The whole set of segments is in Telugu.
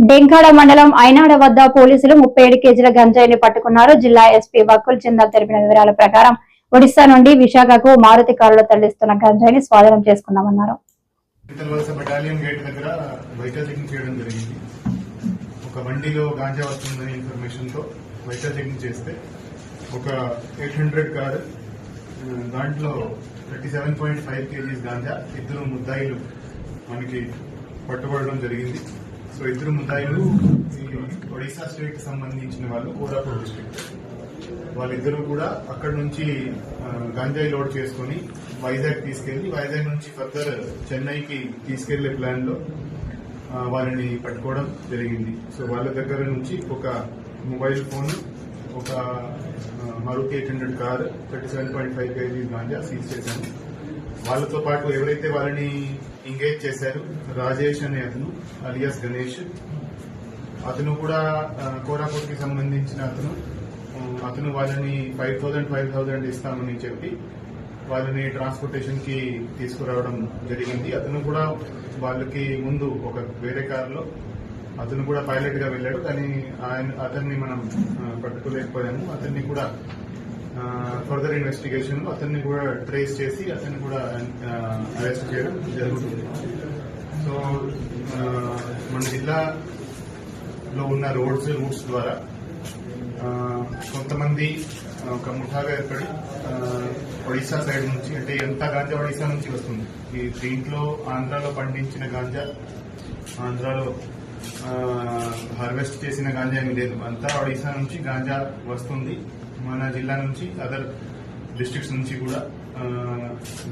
డెంకాడ మండలం ఐనాడ వద్ద పోలీసులు 37 కేజీల గంజాయిని పట్టుకున్నారు. జిల్లా ఎస్పీ వకుల్ చందర్ తెలిపిన వివరాల ప్రకారం ఒడిశా నుండి విశాఖకు మారుతి కారులో తరలిస్తున్న గంజాయిని స్వాధీనం చేసుకున్నామన్నారు. ఒక బండిలో గాంజా వస్తుందనే ఇన్ఫర్మేషన్ తో వైటల్ చెకింగ్ చేస్తే ఒక 800 కారు దాంట్లో 37.5 కేజీస్ గాంజా ఇద్దరు ముద్దాయిలు మనకి పట్టుబడడం జరిగింది. సో ఇద్దరు ముద్దాయిలు ఒడిశా స్టేట్ కి సంబంధించిన వాళ్ళు, కోరాపుట్ డిస్ట్రిక్ట్ వాళ్ళిద్దరూ కూడా అక్కడ నుంచి గంజాయి లోడ్ చేసుకుని వైజాగ్ తీసుకెళ్లి వైజాగ్ నుంచి ఫర్దర్ చెన్నైకి తీసుకెళ్లే ప్లాన్ లో వాళ్ళని పట్టుకోవడం జరిగింది. సో వాళ్ళ దగ్గర నుంచి ఒక మొబైల్ ఫోన్, ఒక Maruti 800 car, 37.5 KG ganja seize చేశాము. వాళ్ళతో పాటు ఎవరైతే వాళ్ళని ఎంగేజ్ చేశారు, రాజేష్ అనే అతను అలియాస్ గణేష్, అతను కూడా కోరాపుట్ కి సంబంధించిన అతను వాళ్ళని 5,000 ఇస్తామని చెప్పి వాళ్ళని ట్రాన్స్పోర్టేషన్ కి తీసుకురావడం జరిగింది. అతను కూడా వాళ్ళకి ముందు ఒక వేరే కారులో అతను కూడా పైలట్ గా వెళ్ళాడు, కానీ అతన్ని మనం పట్టుకోలేకపోయాము. అతన్ని కూడా ఫర్దర్ ఇన్వెస్టిగేషన్ అతన్ని కూడా ట్రేస్ చేసి అతన్ని కూడా అరెస్ట్ చేయడం జరుగుతుంది. సో మన జిల్లాలో ఉన్న రూట్స్ ద్వారా కొంతమంది ఒక ముఠాగా ఏర్పడి ఒడిశా సైడ్ నుంచి, అంటే ఎంత గాంజా ఒడిశా నుంచి వస్తుంది, ఈ దీంట్లో ఆంధ్రాలో పండించిన గాంజా, ఆంధ్రాలో హార్వెస్ట్ చేసిన గాంజా ఏమి లేదు, అంతా ఒడిశా నుంచి గాంజా వస్తుంది. మన జిల్లా నుంచి అదర్ డిస్ట్రిక్ట్స్ నుంచి కూడా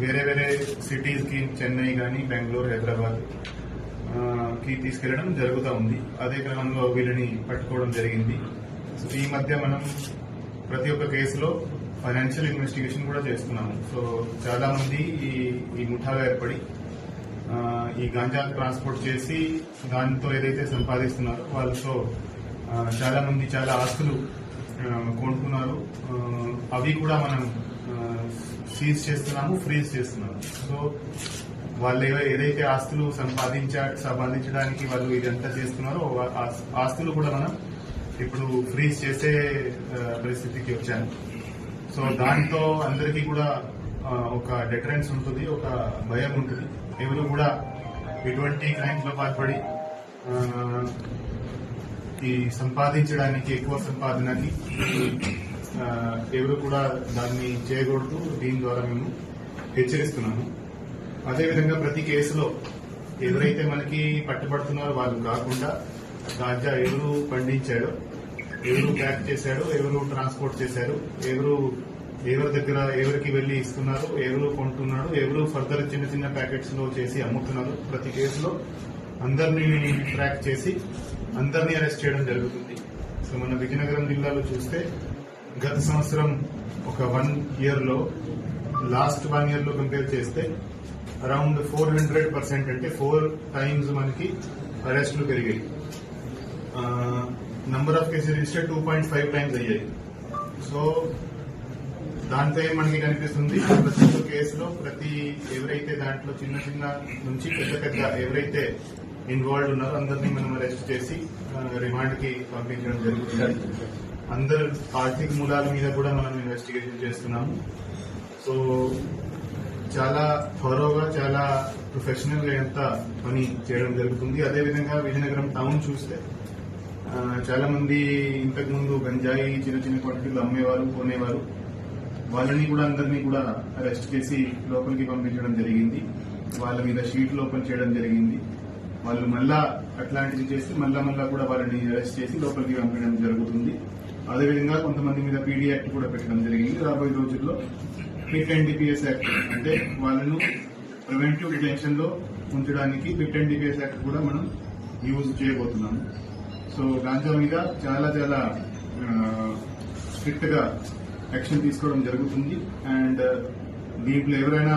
వేరే వేరే సిటీస్ కి, చెన్నై గానీ, బెంగళూరు, హైదరాబాద్ కి తీసుకెళ్లడం జరుగుతూ ఉంది. అదే క్రమంలో వీళ్ళని పట్టుకోవడం జరిగింది. ఈ మధ్య మనం ప్రతి ఒక్క కేసులో ఫైనాన్షియల్ ఇన్వెస్టిగేషన్ కూడా చేస్తున్నాము. సో చాలా మంది ఈ ముఠాగా ఏర్పడి ఈ గాంజా ట్రాన్స్పోర్ట్ చేసి దానితో ఏదైతే సంపాదిస్తున్నారో వాళ్ళతో చాలా మంది చాలా ఆస్తులు కొనుక్కున్నారు. అవి కూడా మనం సీజ్ చేస్తున్నాము, ఫ్రీజ్ చేస్తున్నాము. సో వాళ్ళు ఏదైతే ఆస్తులు సంపాదించడానికి వాళ్ళు ఇదంతా చేస్తున్నారో ఆస్తులు కూడా మనం ఇప్పుడు ఫ్రీజ్ చేసే పరిస్థితికి వచ్చాము. సో దాంతో అందరికీ కూడా ఒక డెటరెన్స్ ఉంటుంది, ఒక భయం ఉంటుంది. ఎవరు కూడా ఎటువంటి క్రైమ్స్ లో పాల్పడి ఈ సంపాదించడానికి, ఎక్కువ సంపాదనకి ఎవరు కూడా దాన్ని చేయకూడదు. దీని ద్వారా మేము హెచ్చరిస్తున్నాము. అదేవిధంగా ప్రతి కేసులో ఎవరైతే మనకి పట్టుబడుతున్నారో వాళ్ళు కాకుండా గాంజా ఎవరు పండించాడో, ఎవరు ప్యాక్ చేశాడో, ఎవరు ట్రాన్స్పోర్ట్ చేశారు, ఎవరి దగ్గర ఎవరికి వెళ్లి ఇస్తున్నారు, ఎవరు కొంటున్నారు, ఎవరు ఫర్దర్ చిన్న చిన్న ప్యాకెట్స్ లో చేసి అమ్ముతున్నారు, ప్రతి కేసులో అందరినీ ట్రాక్ చేసి అందరినీ అరెస్ట్ చేయడం జరుగుతుంది. సో మన విజయనగరం జిల్లాలో చూస్తే గత సంవత్సరం ఒక 1 year లో, లాస్ట్ 1 year లో కంపేర్ చేస్తే అరౌండ్ 400%, అంటే 4 times మనకి అరెస్టులు పెరిగాయి. Number of cases register 2.5 times అయ్యాయి. సో దాంతో మనకి కనిపిస్తుంది, ప్రతి ఒక్క కేసులో ఎవరైతే దాంట్లో చిన్న చిన్న నుంచి పెద్ద ఎవరైతే ఇన్వాల్వ్ ఉన్నారో అందరినీ మనం అరెస్ట్ చేసి రిమాండ్ కి పంపించడం జరుగుతుంది. అందరు ఆర్థిక మూలాల మీద కూడా మనం ఇన్వెస్టిగేషన్ చేస్తున్నాము. సో చాలా థోరోగా, చాలా ప్రొఫెషనల్ గా ఎంత పని చేయడం జరుగుతుంది. అదేవిధంగా విజయనగరం టౌన్ చూస్తే చాలా మంది ఇంతకు ముందు గంజాయి చిన్న చిన్న క్వాంటిటీలు అమ్మేవారు, కొనేవారు, వాళ్ళని కూడా అందరినీ కూడా అరెస్ట్ చేసి లోపలికి పంపించడం జరిగింది. వాళ్ళ మీద షీట్లు ఓపెన్ చేయడం జరిగింది. వాళ్ళు మళ్ళా అట్లాంటివి చేసి మళ్ళా కూడా వాళ్ళని అరెస్ట్ చేసి లోపలికి పంపించడం జరుగుతుంది. అదేవిధంగా కొంతమంది మీద పీడీ యాక్ట్ కూడా పెట్టడం జరిగింది. రాబోయే రోజుల్లో పిట్ అండ్ డిపిఎస్ యాక్ట్, అంటే వాళ్ళను ప్రివెంటివ్ డిటెన్షన్ లో ఉంచడానికి పిట్ అండ్ డిపిఎస్ యాక్ట్ కూడా మనం యూజ్ చేయబోతున్నాము. సో గాంజా మీద చాలా చాలా స్ట్రిక్ట్ గా యాక్షన్ తీసుకోవడం జరుగుతుంది. అండ్ దీంట్లో ఎవరైనా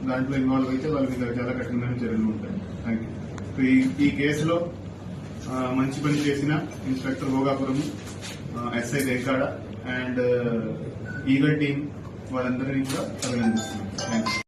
దాంట్లో ఇన్వాల్వ్ అయితే వాళ్ళ మీద చాలా కఠినమైన చర్యలు ఉంటాయి. Thank you. ఈ కేసులో మంచి పని చేసిన inspector Bhogapuram, SI Denkada and eagle team వాళ్ళందరినీ కూడా అభినందిస్తున్నాం. Thank you.